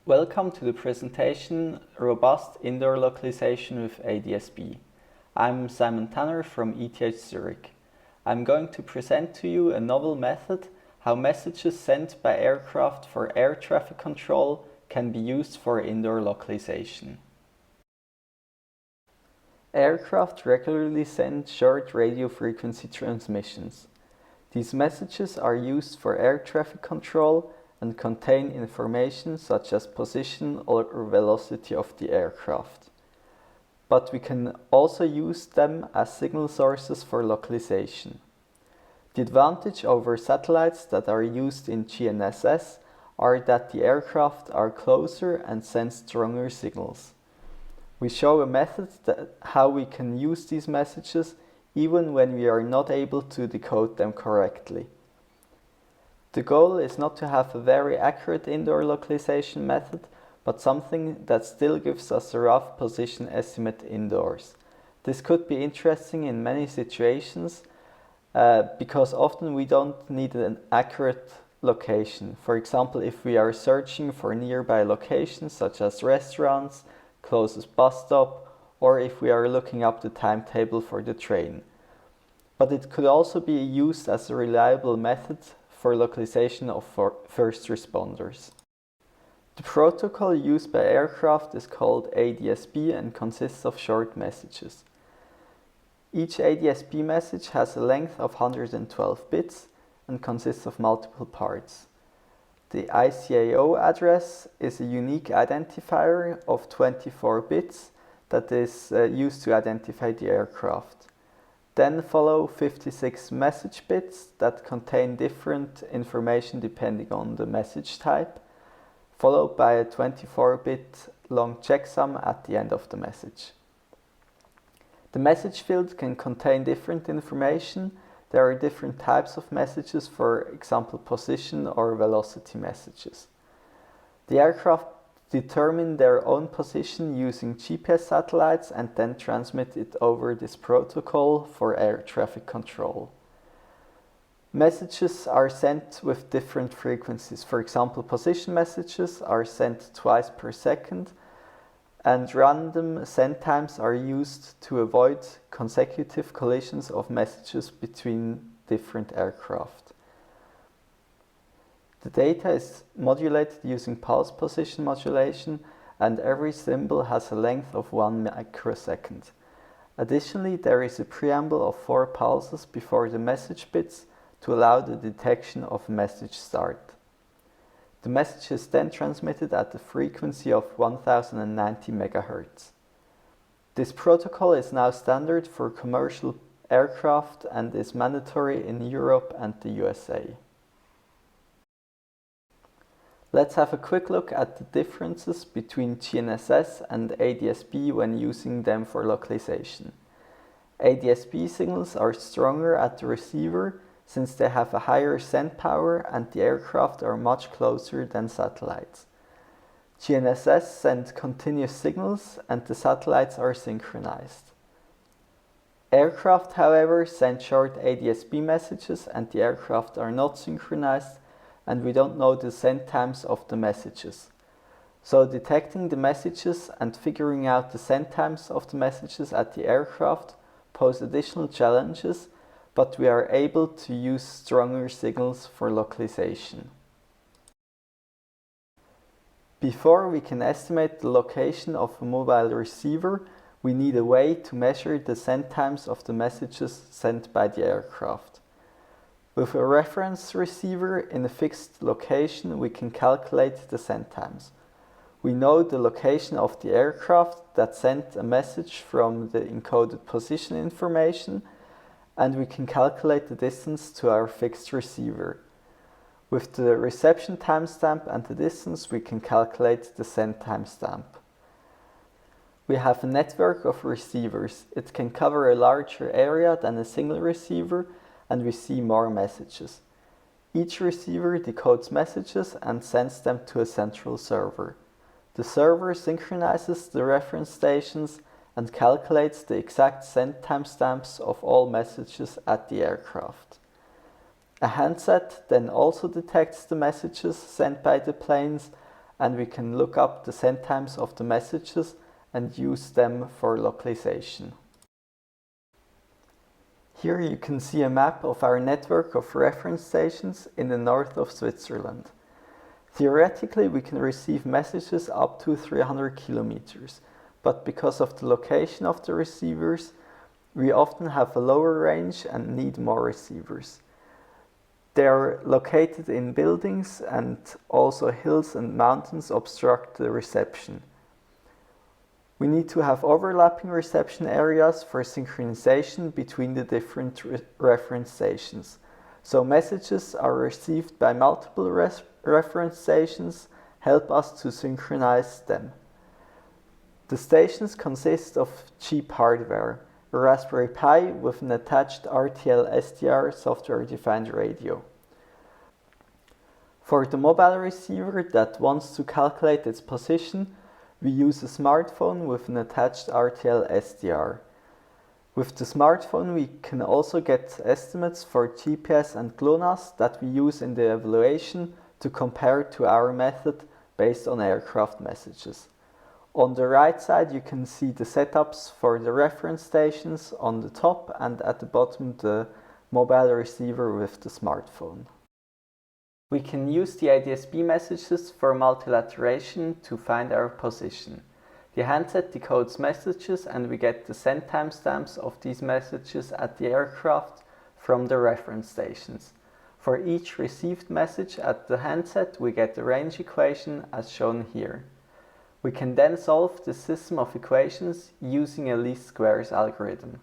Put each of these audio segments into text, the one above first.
Welcome to the presentation Robust Indoor Localization with ADSB. I'm Simon Tanner from ETH Zurich. I'm going to present to you a novel method how messages sent by aircraft for air traffic control can be used for indoor localization. Aircraft regularly send short radio frequency transmissions. These messages are used for air traffic control and contain information such as position or velocity of the aircraft. But we can also use them as signal sources for localization. The advantage over satellites that are used in GNSS are that the aircraft are closer and send stronger signals. We show a method how we can use these messages even when we are not able to decode them correctly. The goal is not to have a very accurate indoor localization method, but something that still gives us a rough position estimate indoors. This could be interesting in many situations because often we don't need an accurate location. For example, if we are searching for nearby locations such as restaurants, closest bus stop, or if we are looking up the timetable for the train. But it could also be used as a reliable method for localization of first responders. The protocol used by aircraft is called ADSB and consists of short messages. Each ADSB message has a length of 112 bits and consists of multiple parts. The ICAO address is a unique identifier of 24 bits that is used to identify the aircraft. Then follow 56 message bits that contain different information depending on the message type, followed by a 24-bit long checksum at the end of the message. The message field can contain different information. There are different types of messages, for example position or velocity messages. The aircraft determine their own position using GPS satellites and then transmit it over this protocol for air traffic control. Messages are sent with different frequencies. For example, position messages are sent twice per second, and random send times are used to avoid consecutive collisions of messages between different aircraft. The data is modulated using pulse position modulation, and every symbol has a length of 1 microsecond. Additionally, there is a preamble of 4 pulses before the message bits to allow the detection of a message start. The message is then transmitted at the frequency of 1090 MHz. This protocol is now standard for commercial aircraft and is mandatory in Europe and the USA. Let's have a quick look at the differences between GNSS and ADSB when using them for localization. ADSB signals are stronger at the receiver since they have a higher send power and the aircraft are much closer than satellites. GNSS send continuous signals and the satellites are synchronized. Aircraft, however, send short ADSB messages and the aircraft are not synchronized, and we don't know the send times of the messages. So detecting the messages and figuring out the send times of the messages at the aircraft pose additional challenges, but we are able to use stronger signals for localization. Before we can estimate the location of a mobile receiver, we need a way to measure the send times of the messages sent by the aircraft. With a reference receiver in a fixed location, we can calculate the send times. We know the location of the aircraft that sent a message from the encoded position information, and we can calculate the distance to our fixed receiver. With the reception timestamp and the distance, we can calculate the send timestamp. We have a network of receivers. It can cover a larger area than a single receiver, and we see more messages. Each receiver decodes messages and sends them to a central server. The server synchronizes the reference stations and calculates the exact send timestamps of all messages at the aircraft. A handset then also detects the messages sent by the planes and we can look up the send times of the messages and use them for localization. Here you can see a map of our network of reference stations in the north of Switzerland. Theoretically, we can receive messages up to 300 kilometers, but because of the location of the receivers, we often have a lower range and need more receivers. They are located in buildings, and also hills and mountains obstruct the reception. We need to have overlapping reception areas for synchronization between the different reference stations. So messages are received by multiple reference stations help us to synchronize them. The stations consist of cheap hardware, a Raspberry Pi with an attached RTL SDR software-defined radio. For the mobile receiver that wants to calculate its position, we use a smartphone with an attached RTL SDR. With the smartphone, we can also get estimates for GPS and GLONASS that we use in the evaluation to compare to our method based on aircraft messages. On the right side, you can see the setups for the reference stations on the top, and at the bottom the mobile receiver with the smartphone. We can use the ADS-B messages for multilateration to find our position. The handset decodes messages and we get the send timestamps of these messages at the aircraft from the reference stations. For each received message at the handset, we get the range equation as shown here. We can then solve the system of equations using a least squares algorithm.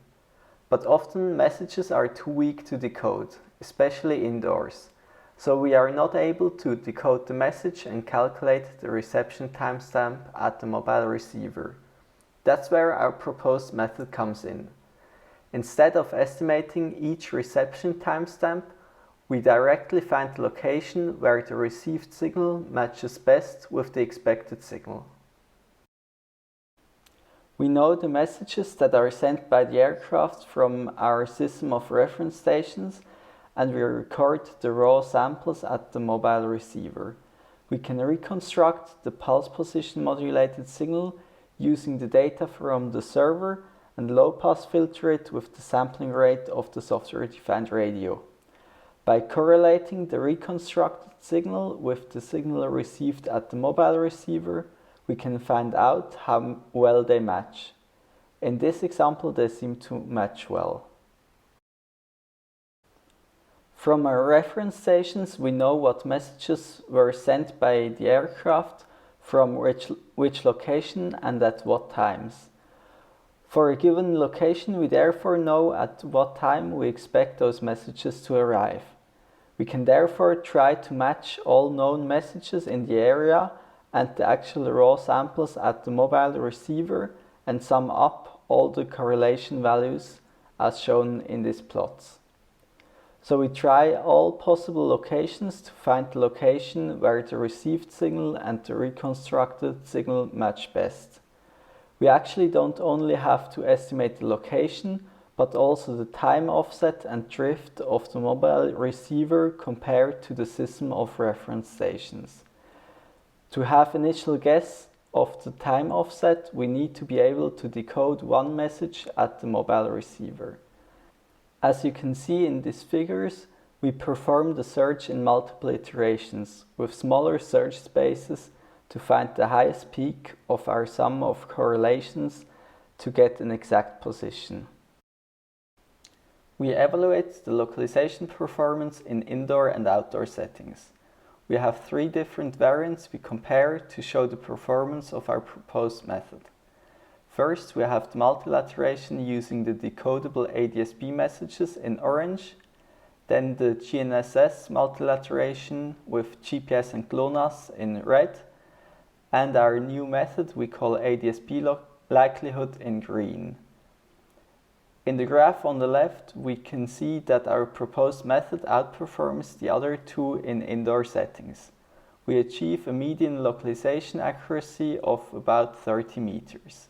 But often messages are too weak to decode, especially indoors. So we are not able to decode the message and calculate the reception timestamp at the mobile receiver. That's where our proposed method comes in. Instead of estimating each reception timestamp, we directly find the location where the received signal matches best with the expected signal. We know the messages that are sent by the aircraft from our system of reference stations, and we record the raw samples at the mobile receiver. We can reconstruct the pulse position modulated signal using the data from the server and low-pass filter it with the sampling rate of the software-defined radio. By correlating the reconstructed signal with the signal received at the mobile receiver, we can find out how well they match. In this example, they seem to match well. From our reference stations, we know what messages were sent by the aircraft, from which location and at what times. For a given location, we therefore know at what time we expect those messages to arrive. We can therefore try to match all known messages in the area and the actual raw samples at the mobile receiver and sum up all the correlation values as shown in these plots. So we try all possible locations to find the location where the received signal and the reconstructed signal match best. We actually don't only have to estimate the location, but also the time offset and drift of the mobile receiver compared to the system of reference stations. To have initial guess of the time offset, we need to be able to decode one message at the mobile receiver. As you can see in these figures, we perform the search in multiple iterations with smaller search spaces to find the highest peak of our sum of correlations to get an exact position. We evaluate the localization performance in indoor and outdoor settings. We have 3 different variants we compare to show the performance of our proposed method. First, we have the multilateration using the decodable ADS-B messages in orange, then the GNSS multilateration with GPS and GLONASS in red, and our new method we call ADS-B likelihood in green. In the graph on the left, we can see that our proposed method outperforms the other 2 in indoor settings. We achieve a median localization accuracy of about 30 meters.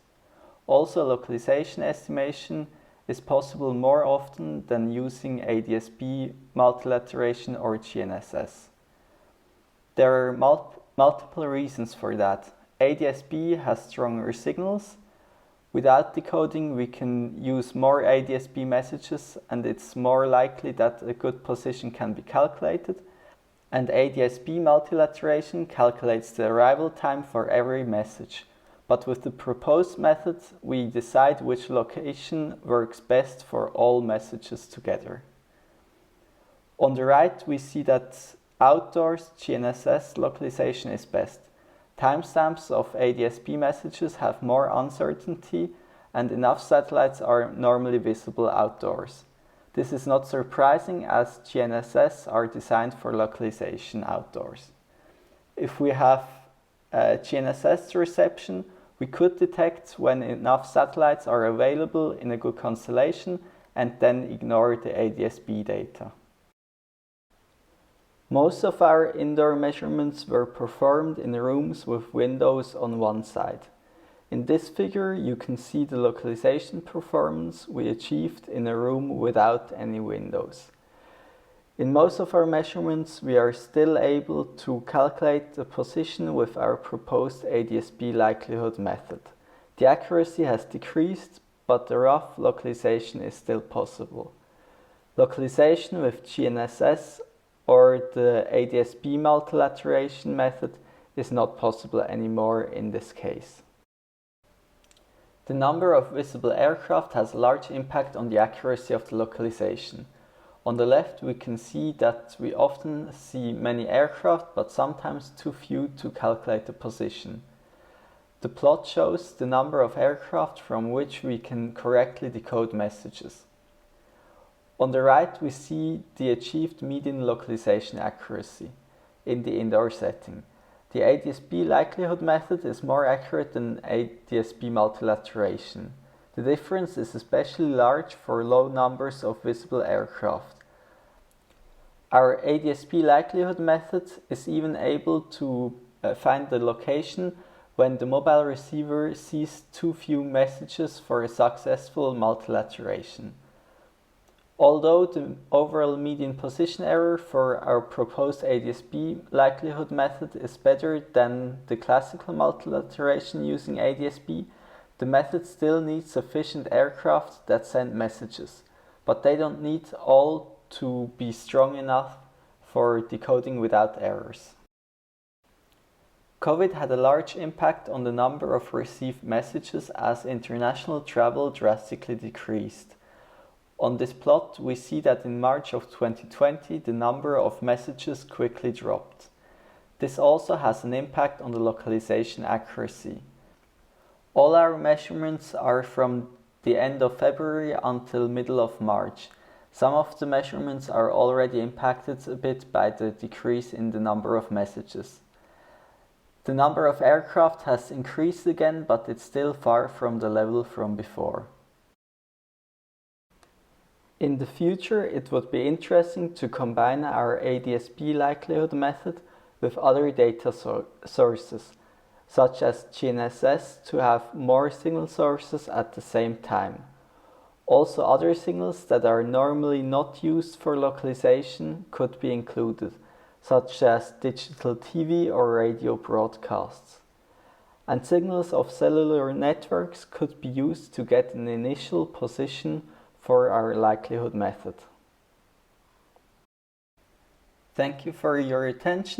Also, localization estimation is possible more often than using ADS-B multilateration or GNSS. There are multiple reasons for that. ADS-B has stronger signals. Without decoding, we can use more ADS-B messages, and it's more likely that a good position can be calculated. And ADS-B multilateration calculates the arrival time for every message. But with the proposed method, we decide which location works best for all messages together. On the right, we see that outdoors GNSS localization is best. Timestamps of ADS-B messages have more uncertainty, and enough satellites are normally visible outdoors. This is not surprising, as GNSS are designed for localization outdoors. If we have GNSS reception, we could detect when enough satellites are available in a good constellation and then ignore the ADS-B data. Most of our indoor measurements were performed in rooms with windows on one side. In this figure, you can see the localization performance we achieved in a room without any windows. In most of our measurements, we are still able to calculate the position with our proposed ADS-B likelihood method. The accuracy has decreased, but the rough localization is still possible. Localization with GNSS or the ADS-B multilateration method is not possible anymore in this case. The number of visible aircraft has a large impact on the accuracy of the localization. On the left, we can see that we often see many aircraft, but sometimes too few to calculate the position. The plot shows the number of aircraft from which we can correctly decode messages. On the right, we see the achieved median localization accuracy in the indoor setting. The ADS-B likelihood method is more accurate than ADS-B multilateration. The difference is especially large for low numbers of visible aircraft. Our ADS-B likelihood method is even able to find the location when the mobile receiver sees too few messages for a successful multilateration. Although the overall median position error for our proposed ADS-B likelihood method is better than the classical multilateration using ADS-B, the method still needs sufficient aircraft that send messages, but they don't need all to be strong enough for decoding without errors. COVID had a large impact on the number of received messages as international travel drastically decreased. On this plot, we see that in March of 2020, the number of messages quickly dropped. This also has an impact on the localization accuracy. All our measurements are from the end of February until middle of March. Some of the measurements are already impacted a bit by the decrease in the number of messages. The number of aircraft has increased again, but it's still far from the level from before. In the future, it would be interesting to combine our ADS-B likelihood method with other data sources, such as GNSS, to have more signal sources at the same time. Also, other signals that are normally not used for localization could be included, such as digital TV or radio broadcasts. And signals of cellular networks could be used to get an initial position for our likelihood method. Thank you for your attention.